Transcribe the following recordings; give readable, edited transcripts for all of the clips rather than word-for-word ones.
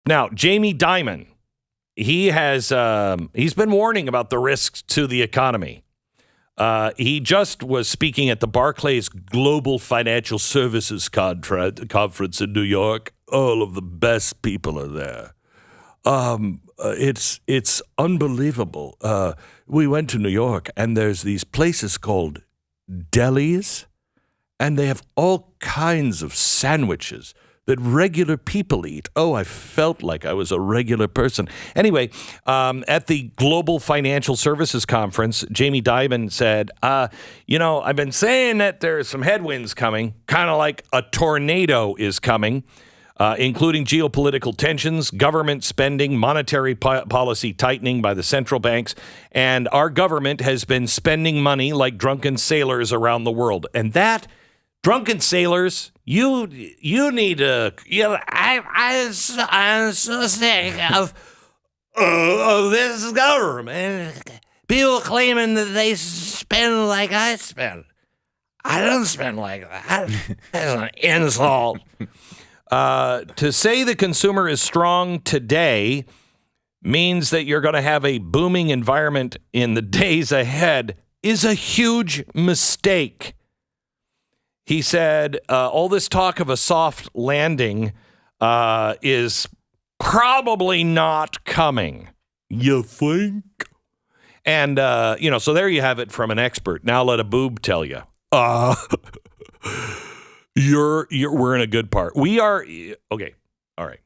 Now, Jamie Dimon, he's been warning about the risks to the economy. He just was speaking at the Barclays Global Financial Services conference in New York. All of the best people are there. It's unbelievable. We went to New York, and there's these places called delis, and they have all kinds of sandwiches that regular people eat. Oh, I felt like I was a regular person. Anyway, at the Global Financial Services Conference, Jamie Dimon said, I've been saying that there's some headwinds coming, kind of like a tornado is coming, including geopolitical tensions, government spending, monetary policy tightening by the central banks, and our government has been spending money like drunken sailors around the world. And that, drunken sailors, you need to, I'm so sick of this government. People claiming that they spend like I spend. I don't spend like that. That's an insult. To say the consumer is strong today means that you're going to have a booming environment in the days ahead is a huge mistake. He said, all this talk of a soft landing is probably not coming. You think? And, so there you have it from an expert. Now let a boob tell you. We're in a good part. We are, okay, all right.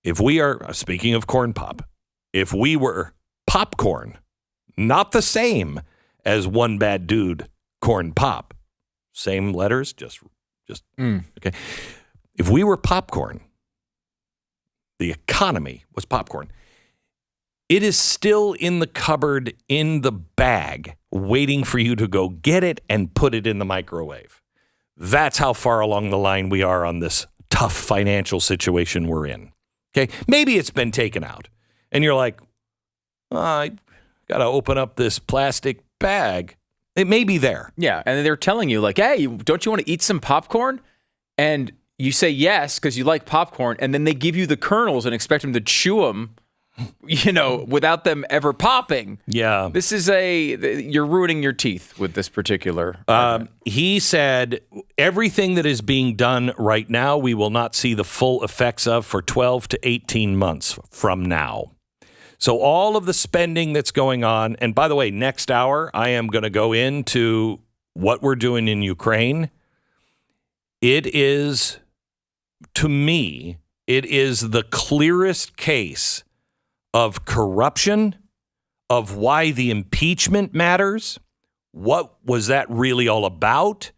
If we are, speaking of corn pop, if we were popcorn, not the same as One Bad Dude Corn Pop, same letters, just okay. If we were popcorn, the economy was popcorn. It is still in the cupboard, in the bag, waiting for you to go get it and put it in the microwave. That's how far along the line we are on this tough financial situation we're in. Okay, maybe it's been taken out, and you're like, I got to open up this plastic bag. It may be there. Yeah, and they're telling you, like, hey, don't you want to eat some popcorn? And you say yes because you like popcorn, and then they give you the kernels and expect them to chew them, without them ever popping. Yeah. This is you're ruining your teeth with this particular. He said everything that is being done right now, we will not see the full effects of for 12 to 18 months from now. So all of the spending that's going on, and by the way, next hour, I am going to go into what we're doing in Ukraine. It is, to me, it is the clearest case of corruption, of why the impeachment matters. What was that really all about?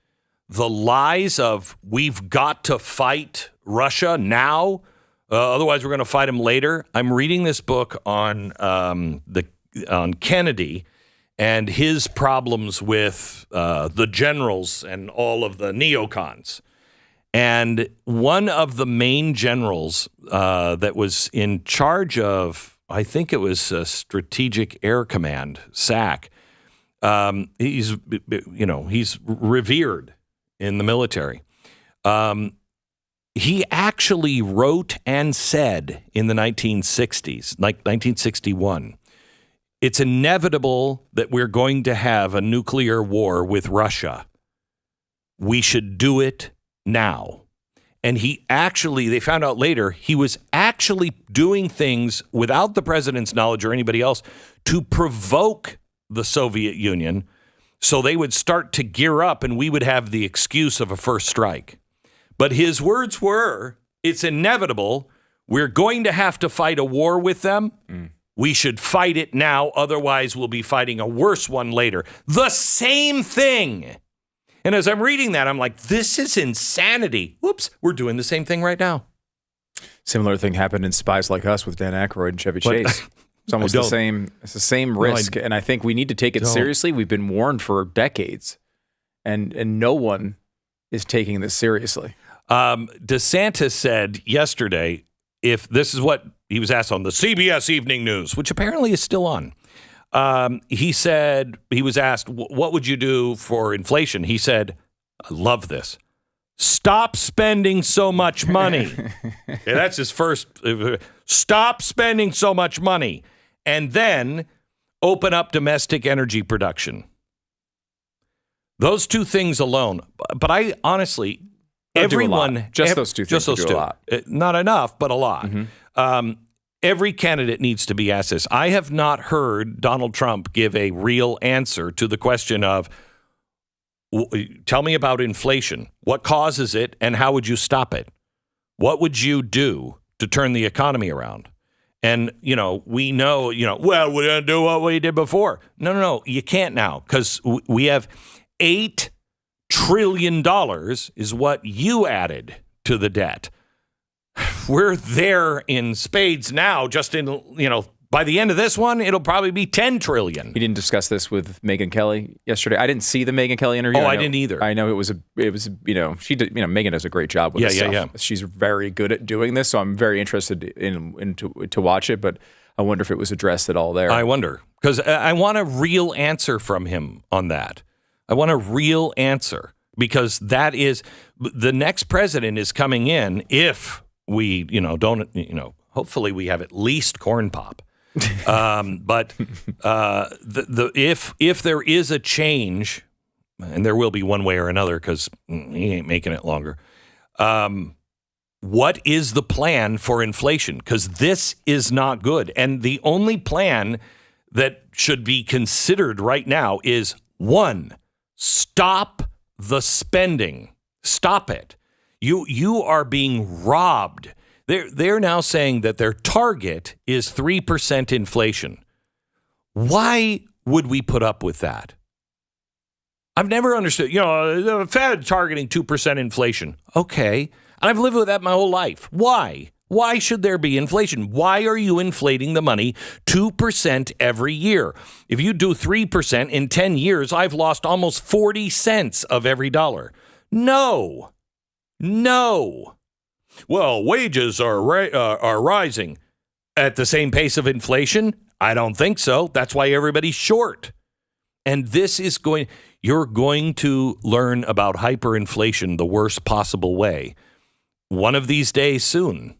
The lies of we've got to fight Russia now. Otherwise, we're going to fight him later. I'm reading this book on Kennedy and his problems with the generals and all of the neocons. And one of the main generals that was in charge of, I think it was Strategic Air Command, SAC. He's revered in the military. He actually wrote and said in the 1960s, like 1961, it's inevitable that we're going to have a nuclear war with Russia. We should do it now. And they found out later, he was actually doing things without the president's knowledge or anybody else to provoke the Soviet Union so they would start to gear up and we would have the excuse of a first strike. But his words were, it's inevitable. We're going to have to fight a war with them. We should fight it now. Otherwise, we'll be fighting a worse one later. The same thing. And as I'm reading that, I'm like, this is insanity. Whoops, we're doing the same thing right now. Similar thing happened in Spies Like Us with Dan Aykroyd and Chevy Chase. It's almost the same. It's the same risk. And I think we need to take it seriously. We've been warned for decades. And no one is taking this seriously. DeSantis said yesterday, if this is what he was asked on the CBS Evening News, which apparently is still on. He said, he was asked, what would you do for inflation? He said, I love this. Stop spending so much money. Yeah, that's his first. Stop spending so much money. And then open up domestic energy production. Those two things alone. But I honestly, everyone. Those two things do a lot. Not enough, but a lot. Every candidate needs to be asked this. I have not heard Donald Trump give a real answer to the question of, tell me about inflation. What causes it, and how would you stop it? What would you do to turn the economy around? And, we know, well, we're going to do what we did before. No, you can't now, because we have $8 trillion is what you added to the debt. We're there in spades now, just in, by the end of this one, it'll probably be $10 trillion. You didn't discuss this with Megyn Kelly yesterday. I didn't see the Megyn Kelly interview. I didn't either. I know it was, she did, Megyn does a great job with this stuff. Yeah. She's very good at doing this, so I'm very interested to watch it, but I wonder if it was addressed at all there. I wonder, because I want a real answer from him on that. I want a real answer, because that is, the next president is coming in if we, don't, hopefully we have at least corn pop. But if there is a change, and there will be one way or another, because he ain't making it longer, what is the plan for inflation? Because this is not good. And the only plan that should be considered right now is, one, stop the spending. Stop it. You are being robbed. They're now saying that their target is 3% inflation. Why would we put up with that? I've never understood. The Fed targeting 2% inflation. Okay. And I've lived with that my whole life. Why? Why should there be inflation? Why are you inflating the money 2% every year? If you do 3% in 10 years, I've lost almost 40 cents of every dollar. No. Well, wages are rising at the same pace of inflation. I don't think so. That's why everybody's short. And you're going to learn about hyperinflation the worst possible way one of these days soon.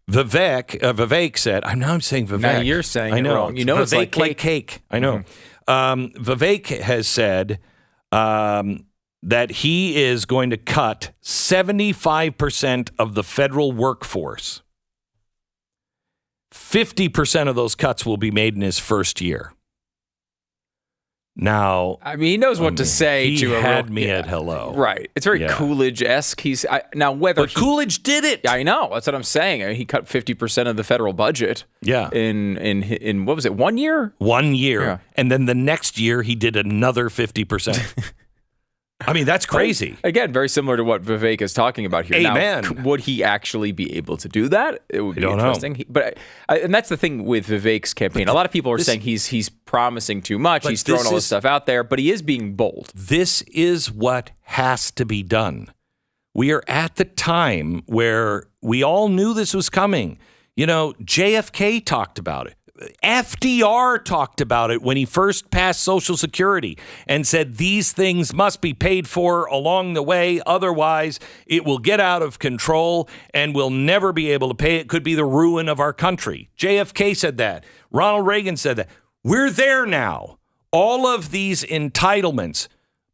Vivek said, I'm saying Vivek. Now you're saying it wrong. Vivek, it's like cake. I know. Vivek has said that he is going to cut 75% of the federal workforce. 50% of those cuts will be made in his first year. Now, he knows what to say. He had me at hello. Right. It's very Coolidge-esque. But Coolidge did it. I know. That's what I'm saying. He cut 50% of the federal budget. Yeah. In what was it? 1 year? 1 year. Yeah. And then the next year he did another 50%. That's crazy. Again, very similar to what Vivek is talking about here. Amen. Now, would he actually be able to do that? It would be interesting. And that's the thing with Vivek's campaign. A lot of people are saying he's promising too much. He's throwing all this stuff out there, but he is being bold. This is what has to be done. We are at the time where we all knew this was coming. JFK talked about it. FDR talked about it when he first passed Social Security and said these things must be paid for along the way. Otherwise, it will get out of control and we'll never be able to pay. It could be the ruin of our country. JFK said that. Ronald Reagan said that. We're there now. All of these entitlements,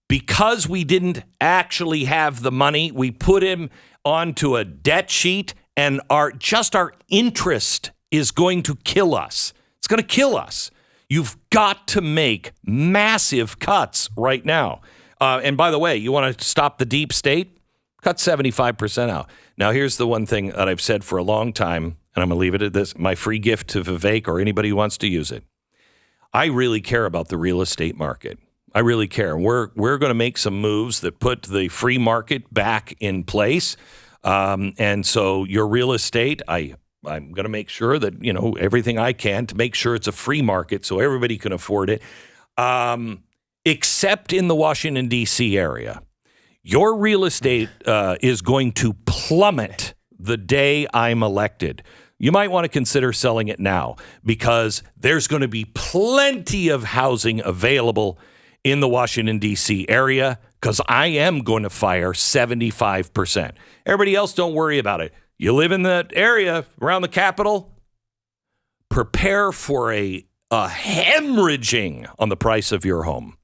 because we didn't actually have the money, we put him onto a debt sheet, and our interest is going to kill us. It's going to kill us. You've got to make massive cuts right now. And by the way, you want to stop the deep state? Cut 75% out. Now, here's the one thing that I've said for a long time, and I'm going to leave it at this, my free gift to Vivek or anybody who wants to use it. I really care about the real estate market. I really care. We're going to make some moves that put the free market back in place. And so your real estate, I'm going to make sure that, everything I can to make sure it's a free market so everybody can afford it, except in the Washington, D.C. area. Your real estate is going to plummet the day I'm elected. You might want to consider selling it now because there's going to be plenty of housing available in the Washington, D.C. area, because I am going to fire 75%. Everybody else, don't worry about it. You live in that area around the Capitol, prepare for a hemorrhaging on the price of your home.